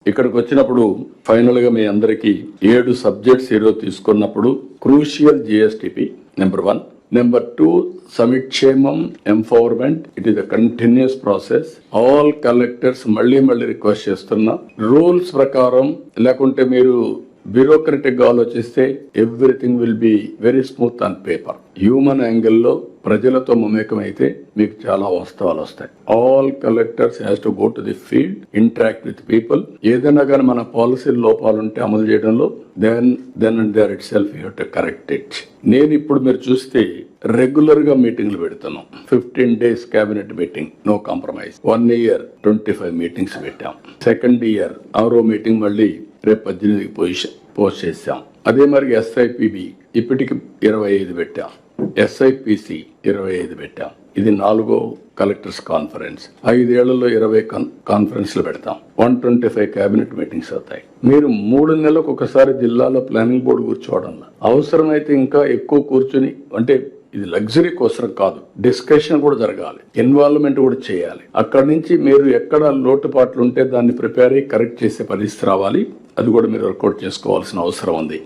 ఇక్కడికి వచ్చినప్పుడు ఫైనల్ గా మీ అందరికి 7 సబ్జెక్ట్స్ ఈరోజు తీసుకున్నప్పుడు క్రూషియల్ జిఎస్టిపి నెంబర్ 1. నెంబర్ 2, సమిక్షేమం empowerment. It is a continuous process. All collectors మళ్ళీ రిక్వెస్ట్ చేస్తున్నా, రూల్స్ ప్రకారం లేకుంటే మీరు బ్యూరోక్రటిక్ గా ఆలోచిస్తే everything will be very smooth on paper. Human యాంగిల్లో ప్రజలతో మమేకం అయితే మీకు చాలా వాస్తవాలు వస్తాయి. All collectors has to go to the field, interact with people. ఏదైనా కానీ మన పాలసీ లోపాలు ఉంటే అమలు చేయడంలో then and there itself you have to correct it. నేను ఇప్పుడు మీరు చూస్తే రెగ్యులర్ గా మీటింగ్లు పెడుతున్నాం. 15 days cabinet meeting, no compromise. 1 year 25 meetings పెట్టాం. సెకండ్ ఇయర్ 6వ మీటింగ్ మళ్ళీ రేపు 18కి పోస్ట్ చేశాం. అదే మరి SIPB ఇప్పటికి 25 పెట్టాం. SIPC 25 పెట్టాం. ఇది 4వ కలెక్టర్స్ కాన్ఫరెన్స్. 5 ఏళ్లలో 20 కాన్ఫరెన్స్లు పెడతాం. 125 క్యాబినెట్ మీటింగ్స్ అవుతాయి. మీరు 3 నెలలకు ఒకసారి జిల్లాలో ప్లానింగ్ బోర్డు కూర్చోవడంలో అవసరమైతే ఇంకా ఎక్కువ కూర్చుని, అంటే ఇది లగ్జరీ కోసం కాదు, డిస్కషన్ కూడా జరగాలి, ఇన్వాల్వ్మెంట్ కూడా చేయాలి. అక్కడి నుంచి మీరు ఎక్కడ లోటుపాట్లు ఉంటే దాన్ని ప్రిపేర్ అయ్యి కరెక్ట్ చేసే పరిస్థితి రావాలి. అది కూడా మీరు వర్కౌట్ చేసుకోవాల్సిన అవసరం ఉంది.